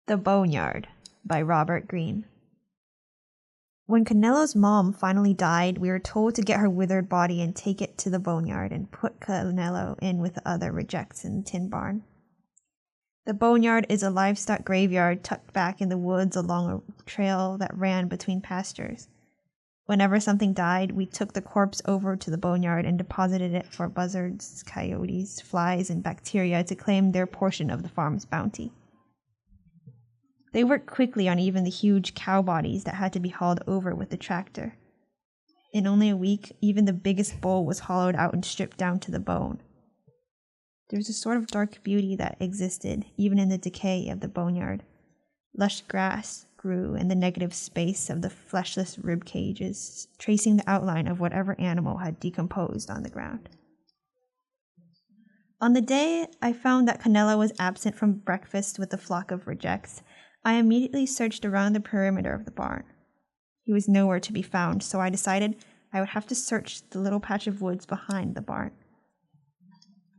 The Boneyard by Robert Greene. When Canelo's mom finally died, we were told to get her withered body and take it to the boneyard and put Canelo in with the other rejects in the tin barn. The boneyard is a livestock graveyard tucked back in the woods along a trail that ran between pastures. Whenever something died, we took the corpse over to the boneyard and deposited it for buzzards, coyotes, flies, and bacteria to claim their portion of the farm's bounty. They worked quickly on even the huge cow bodies that had to be hauled over with the tractor. In only a week, even the biggest bull was hollowed out and stripped down to the bone. There was a sort of dark beauty that existed even in the decay of the boneyard. Lush grass grew in the negative space of the fleshless rib cages, tracing the outline of whatever animal had decomposed on the ground. On the day I found that Canelo was absent from breakfast with the flock of rejects, I immediately searched around the perimeter of the barn. He was nowhere to be found, so I decided I would have to search the little patch of woods behind the barn.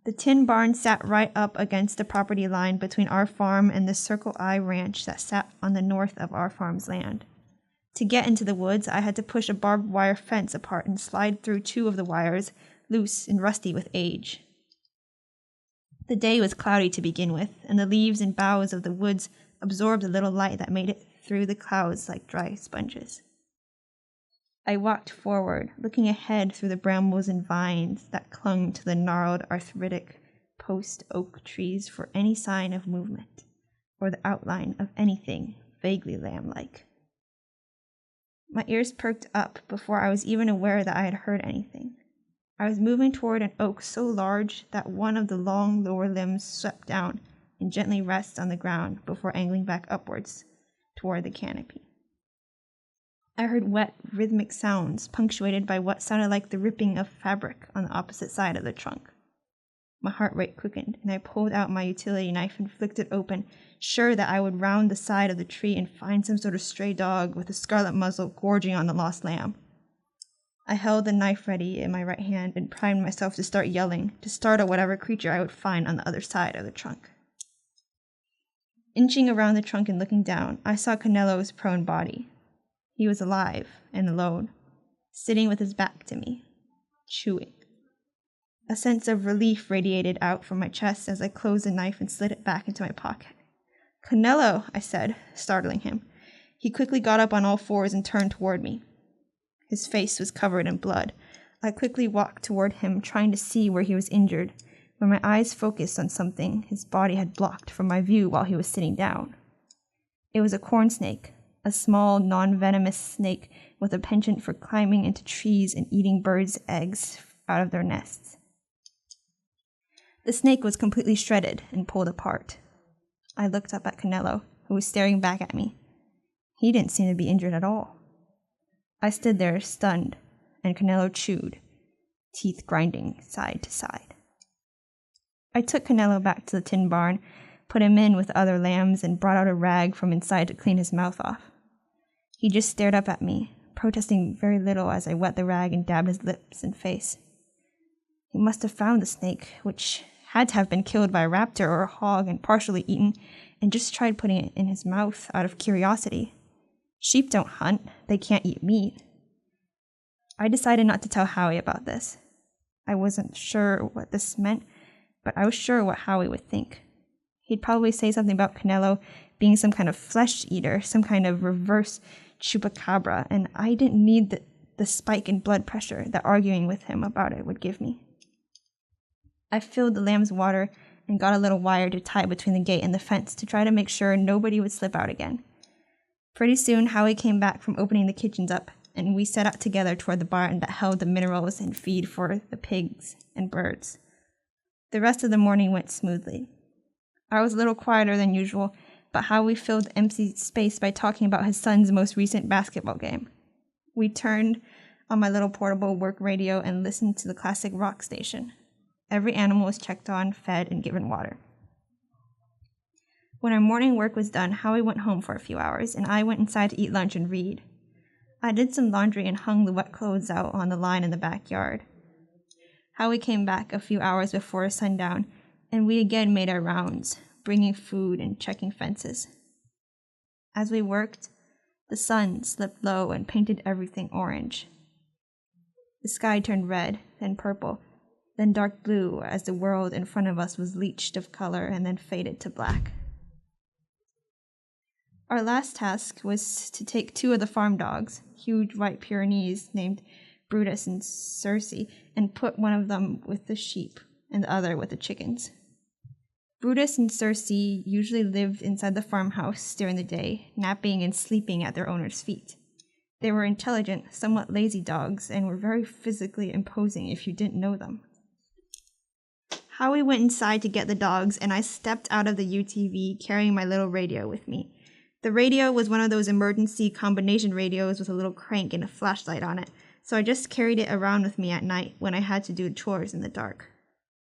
The tin barn sat right up against the property line between our farm and the Circle I ranch that sat on the north of our farm's land. To get into the woods, I had to push a barbed wire fence apart and slide through two of the wires, loose and rusty with age. The day was cloudy to begin with, and the leaves and boughs of the woods absorbed the little light that made it through the clouds like dry sponges. I walked forward, looking ahead through the brambles and vines that clung to the gnarled, arthritic post oak trees for any sign of movement, or the outline of anything vaguely lamb-like. My ears perked up before I was even aware that I had heard anything. I was moving toward an oak so large that one of the long lower limbs swept down and gently rest on the ground before angling back upwards toward the canopy. I heard wet, rhythmic sounds punctuated by what sounded like the ripping of fabric on the opposite side of the trunk. My heart rate quickened, and I pulled out my utility knife and flicked it open, sure that I would round the side of the tree and find some sort of stray dog with a scarlet muzzle gorging on the lost lamb. I held the knife ready in my right hand and primed myself to start yelling, to startle whatever creature I would find on the other side of the trunk. Inching around the trunk and looking down, I saw Canelo's prone body. He was alive and alone, sitting with his back to me, chewing. A sense of relief radiated out from my chest as I closed the knife and slid it back into my pocket. "Canelo," I said, startling him. He quickly got up on all fours and turned toward me. His face was covered in blood. I quickly walked toward him, trying to see where he was injured, when my eyes focused on something his body had blocked from my view while he was sitting down. It was a corn snake, a small, non-venomous snake with a penchant for climbing into trees and eating birds' eggs out of their nests. The snake was completely shredded and pulled apart. I looked up at Canelo, who was staring back at me. He didn't seem to be injured at all. I stood there, stunned, and Canelo chewed, teeth grinding side to side. I took Canelo back to the tin barn, put him in with the other lambs, and brought out a rag from inside to clean his mouth off. He just stared up at me, protesting very little as I wet the rag and dabbed his lips and face. He must have found the snake, which had to have been killed by a raptor or a hog and partially eaten, and just tried putting it in his mouth out of curiosity. Sheep don't hunt. They can't eat meat. I decided not to tell Howie about this. I wasn't sure what this meant, but I was sure what Howie would think. He'd probably say something about Canelo being some kind of flesh eater, some kind of reverse chupacabra, and I didn't need the spike in blood pressure that arguing with him about it would give me. I filled the lamb's water and got a little wire to tie between the gate and the fence to try to make sure nobody would slip out again. Pretty soon, Howie came back from opening the kitchens up, and we set out together toward the barn that held the minerals and feed for the pigs and birds. The rest of the morning went smoothly. I was a little quieter than usual, but Howie filled the empty space by talking about his son's most recent basketball game. We turned on my little portable work radio and listened to the classic rock station. Every animal was checked on, fed, and given water. When our morning work was done, Howie went home for a few hours, and I went inside to eat lunch and read. I did some laundry and hung the wet clothes out on the line in the backyard. Howie came back a few hours before sundown, and we again made our rounds, bringing food and checking fences. As we worked, the sun slipped low and painted everything orange. The sky turned red, then purple, then dark blue as the world in front of us was bleached of color and then faded to black. Our last task was to take 2 of the farm dogs, huge white Pyrenees named Brutus and Circe, and put one of them with the sheep and the other with the chickens. Brutus and Circe usually lived inside the farmhouse during the day, napping and sleeping at their owner's feet. They were intelligent, somewhat lazy dogs, and were very physically imposing if you didn't know them. Howie went inside to get the dogs, and I stepped out of the UTV carrying my little radio with me. The radio was one of those emergency combination radios with a little crank and a flashlight on it, so I just carried it around with me at night when I had to do chores in the dark.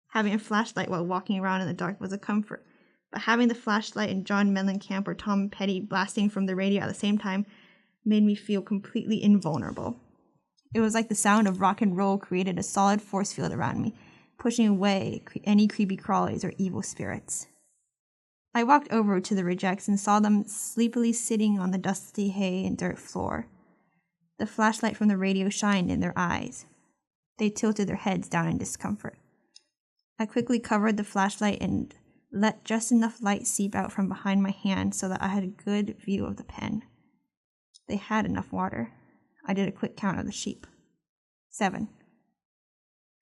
Having a flashlight while walking around in the dark was a comfort, but having the flashlight and John Mellencamp or Tom Petty blasting from the radio at the same time made me feel completely invulnerable. It was like the sound of rock and roll created a solid force field around me, pushing away any creepy crawlies or evil spirits. I walked over to the rejects and saw them sleepily sitting on the dusty hay and dirt floor. The flashlight from the radio shined in their eyes. They tilted their heads down in discomfort. I quickly covered the flashlight and let just enough light seep out from behind my hand so that I had a good view of the pen. They had enough water. I did a quick count of the sheep. 7.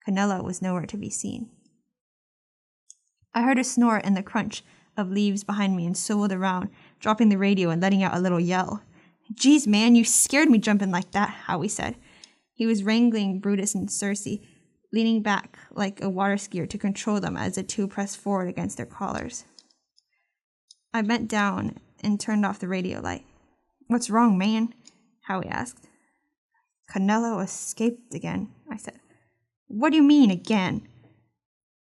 Canelo was nowhere to be seen. I heard a snort and the crunch of leaves behind me and swiveled around, dropping the radio and letting out a little yell. "Geez, man, you scared me jumping like that," Howie said. He was wrangling Brutus and Circe, leaning back like a water skier to control them as the 2 pressed forward against their collars. I bent down and turned off the radio light. "What's wrong, man?" Howie asked. "Canelo escaped again," I said. "What do you mean, again?"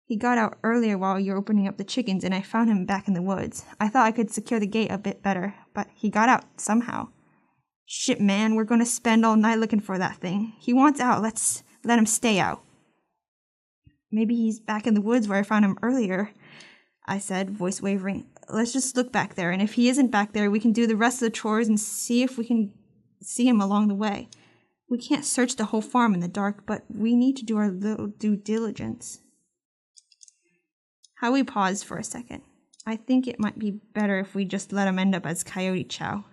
"He got out earlier while you were opening up the chickens, and I found him back in the woods. I thought I could secure the gate a bit better, but he got out somehow." "Shit, man, we're going to spend all night looking for that thing. He wants out. Let's let him stay out." "Maybe he's back in the woods where I found him earlier," I said, voice wavering. "Let's just look back there, and if he isn't back there, we can do the rest of the chores and see if we can see him along the way. We can't search the whole farm in the dark, but we need to do our little due diligence." Howie paused for a second. "I think it might be better if we just let him end up as Coyote Chow."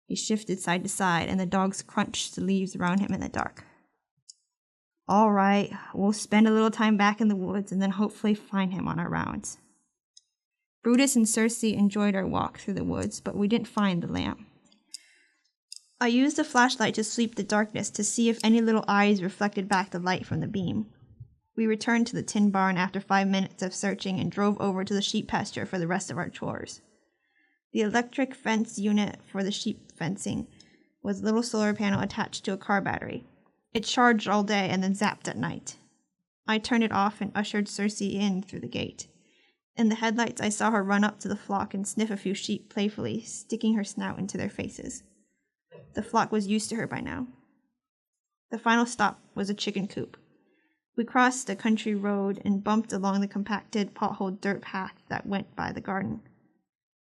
He shifted side to side, and the dogs crunched the leaves around him in the dark. "All right, we'll spend a little time back in the woods and then hopefully find him on our rounds." Brutus and Circe enjoyed our walk through the woods, but we didn't find the lamp. I used the flashlight to sweep the darkness to see if any little eyes reflected back the light from the beam. We returned to the tin barn after 5 minutes of searching and drove over to the sheep pasture for the rest of our chores. The electric fence unit for the sheep fencing was a little solar panel attached to a car battery. It charged all day and then zapped at night. I turned it off and ushered Circe in through the gate. In the headlights, I saw her run up to the flock and sniff a few sheep playfully, sticking her snout into their faces. The flock was used to her by now. The final stop was a chicken coop. We crossed a country road and bumped along the compacted, potholed dirt path that went by the garden.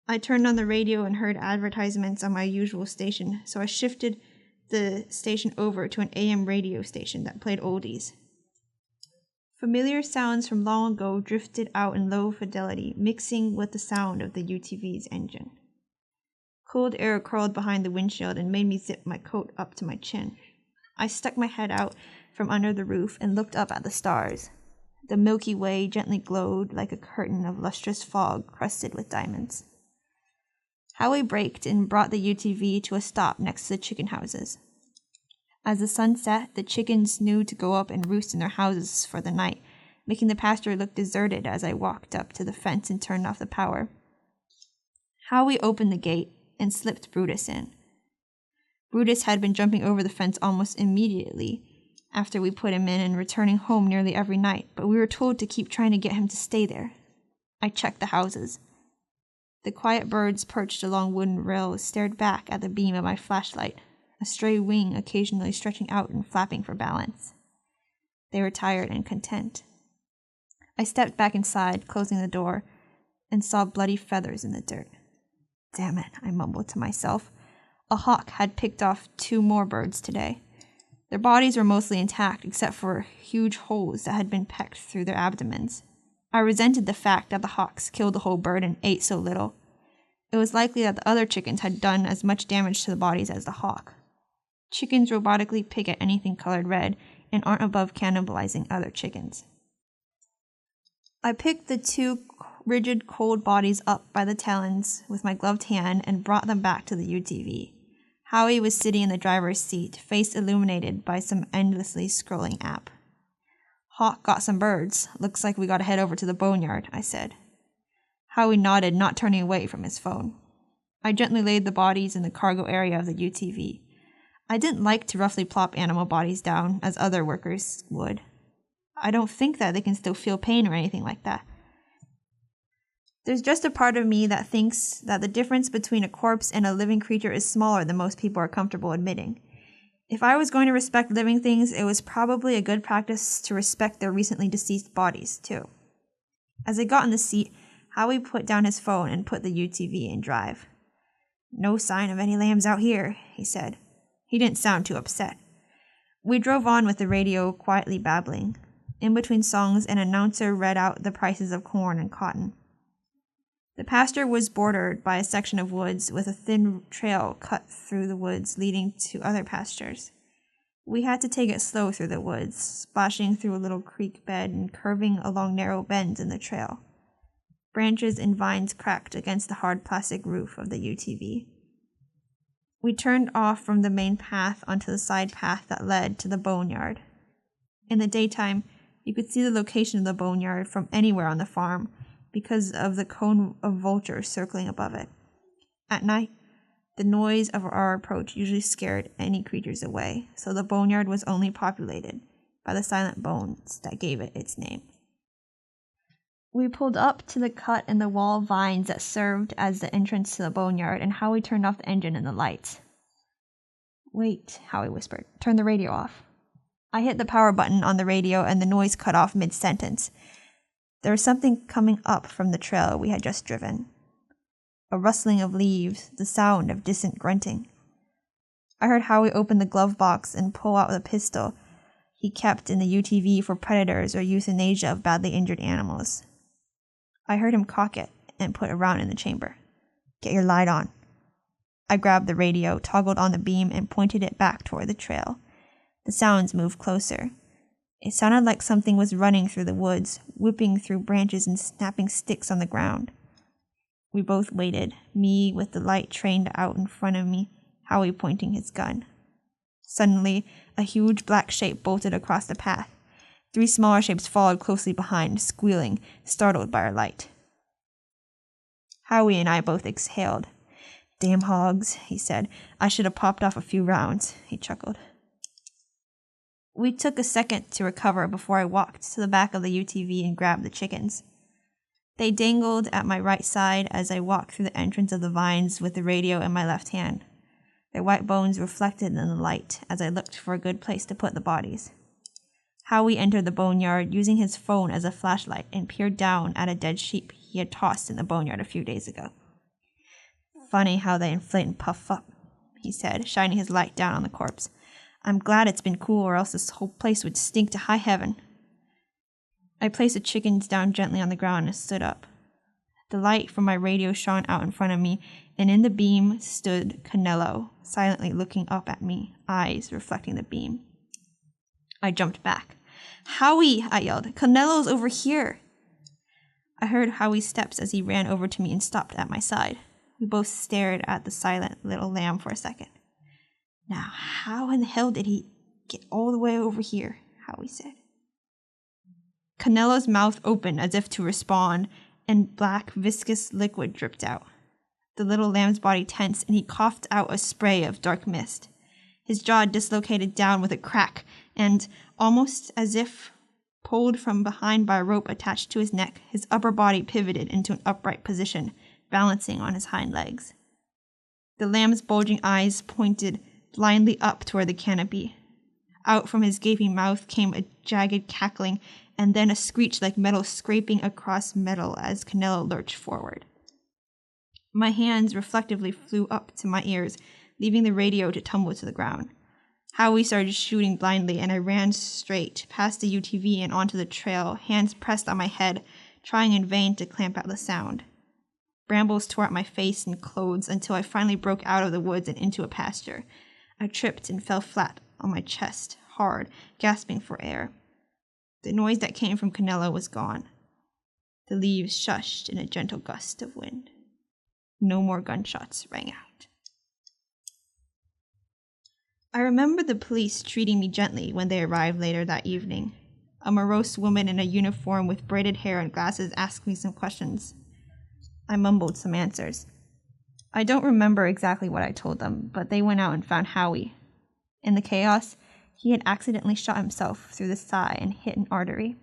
I turned on the radio and heard advertisements on my usual station, so I shifted the station over to an AM radio station that played oldies. Familiar sounds from long ago drifted out in low fidelity, mixing with the sound of the UTV's engine. Cold air curled behind the windshield and made me zip my coat up to my chin. I stuck my head out from under the roof and looked up at the stars. The Milky Way gently glowed like a curtain of lustrous fog crusted with diamonds. Howie braked and brought the UTV to a stop next to the chicken houses. As the sun set, the chickens knew to go up and roost in their houses for the night, making the pasture look deserted as I walked up to the fence and turned off the power. Howie opened the gate and slipped Brutus in. Brutus had been jumping over the fence almost immediately after we put him in and returning home nearly every night, but we were told to keep trying to get him to stay there. I checked the houses. The quiet birds perched along wooden rails stared back at the beam of my flashlight, a stray wing occasionally stretching out and flapping for balance. They were tired and content. I stepped back inside, closing the door, and saw bloody feathers in the dirt. Damn it, I mumbled to myself. A hawk had picked off 2 more birds today. Their bodies were mostly intact except for huge holes that had been pecked through their abdomens. I resented the fact that the hawks killed the whole bird and ate so little. It was likely that the other chickens had done as much damage to the bodies as the hawk. Chickens robotically pick at anything colored red and aren't above cannibalizing other chickens. I picked the 2 rigid, cold bodies up by the talons with my gloved hand and brought them back to the UTV. Howie was sitting in the driver's seat, face illuminated by some endlessly scrolling app. Hawk got some birds. Looks like we gotta head over to the Boneyard, I said. Howie nodded, not turning away from his phone. I gently laid the bodies in the cargo area of the UTV. I didn't like to roughly plop animal bodies down, as other workers would. I don't think that they can still feel pain or anything like that. There's just a part of me that thinks that the difference between a corpse and a living creature is smaller than most people are comfortable admitting. If I was going to respect living things, it was probably a good practice to respect their recently deceased bodies, too. As I got in the seat, Howie put down his phone and put the UTV in drive. No sign of any lambs out here, he said. He didn't sound too upset. We drove on with the radio quietly babbling. In between songs, an announcer read out the prices of corn and cotton. The pasture was bordered by a section of woods with a thin trail cut through the woods leading to other pastures. We had to take it slow through the woods, splashing through a little creek bed and curving along narrow bends in the trail. Branches and vines cracked against the hard plastic roof of the UTV. We turned off from the main path onto the side path that led to the Boneyard. In the daytime, you could see the location of the Boneyard from anywhere on the farm, because of the cone of vultures circling above it. At night, the noise of our approach usually scared any creatures away, so the Boneyard was only populated by the silent bones that gave it its name. We pulled up to the cut in the wall of vines that served as the entrance to the Boneyard, and Howie turned off the engine and the lights. Wait, Howie whispered. Turn the radio off. I hit the power button on the radio and the noise cut off mid-sentence. There was something coming up from the trail we had just driven. A rustling of leaves, the sound of distant grunting. I heard Howie open the glove box and pull out the pistol he kept in the UTV for predators or euthanasia of badly injured animals. I heard him cock it and put a round in the chamber. Get your light on. I grabbed the radio, toggled on the beam, and pointed it back toward the trail. The sounds moved closer. It sounded like something was running through the woods, whipping through branches and snapping sticks on the ground. We both waited, me with the light trained out in front of me, Howie pointing his gun. Suddenly, a huge black shape bolted across the path. 3 smaller shapes followed closely behind, squealing, startled by our light. Howie and I both exhaled. Damn hogs, he said. I should have popped off a few rounds, he chuckled. We took a second to recover before I walked to the back of the UTV and grabbed the chickens. They dangled at my right side as I walked through the entrance of the vines with the radio in my left hand. Their white bones reflected in the light as I looked for a good place to put the bodies. Howie entered the Boneyard using his phone as a flashlight and peered down at a dead sheep he had tossed in the Boneyard a few days ago. Funny how they inflate and puff up, he said, shining his light down on the corpse. I'm glad it's been cool, or else this whole place would stink to high heaven. I placed the chickens down gently on the ground and stood up. The light from my radio shone out in front of me, and in the beam stood Canelo, silently looking up at me, eyes reflecting the beam. I jumped back. Howie, I yelled. Canelo's over here. I heard Howie's steps as he ran over to me and stopped at my side. We both stared at the silent little lamb for a second. Now, how in the hell did he get all the way over here? Howie said. Canelo's mouth opened as if to respond, and black, viscous liquid dripped out. The little lamb's body tensed, and he coughed out a spray of dark mist. His jaw dislocated down with a crack, and, almost as if pulled from behind by a rope attached to his neck, his upper body pivoted into an upright position, balancing on his hind legs. The lamb's bulging eyes pointed blindly up toward the canopy. Out from his gaping mouth came a jagged cackling, and then a screech like metal scraping across metal as Canelo lurched forward. My hands reflectively flew up to my ears, leaving the radio to tumble to the ground. Howie started shooting blindly, and I ran straight past the UTV and onto the trail, hands pressed on my head, trying in vain to clamp out the sound. Brambles tore at my face and clothes until I finally broke out of the woods and into a pasture. I tripped and fell flat on my chest, hard, gasping for air. The noise that came from Canelo was gone. The leaves shushed in a gentle gust of wind. No more gunshots rang out. I remember the police treating me gently when they arrived later that evening. A morose woman in a uniform with braided hair and glasses asked me some questions. I mumbled some answers. I don't remember exactly what I told them, but they went out and found Howie. In the chaos, he had accidentally shot himself through the thigh and hit an artery.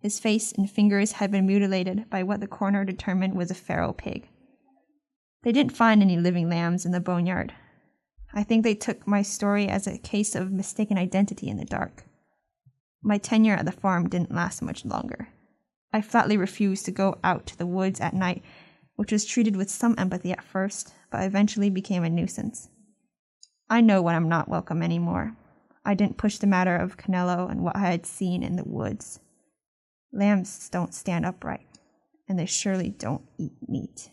His face and fingers had been mutilated by what the coroner determined was a feral pig. They didn't find any living lambs in the boneyard. I think they took my story as a case of mistaken identity in the dark. My tenure at the farm didn't last much longer. I flatly refused to go out to the woods at night, which was treated with some empathy at first, but eventually became a nuisance. I know when I'm not welcome anymore. I didn't push the matter of Canelo and what I had seen in the woods. Lambs don't stand upright, and they surely don't eat meat.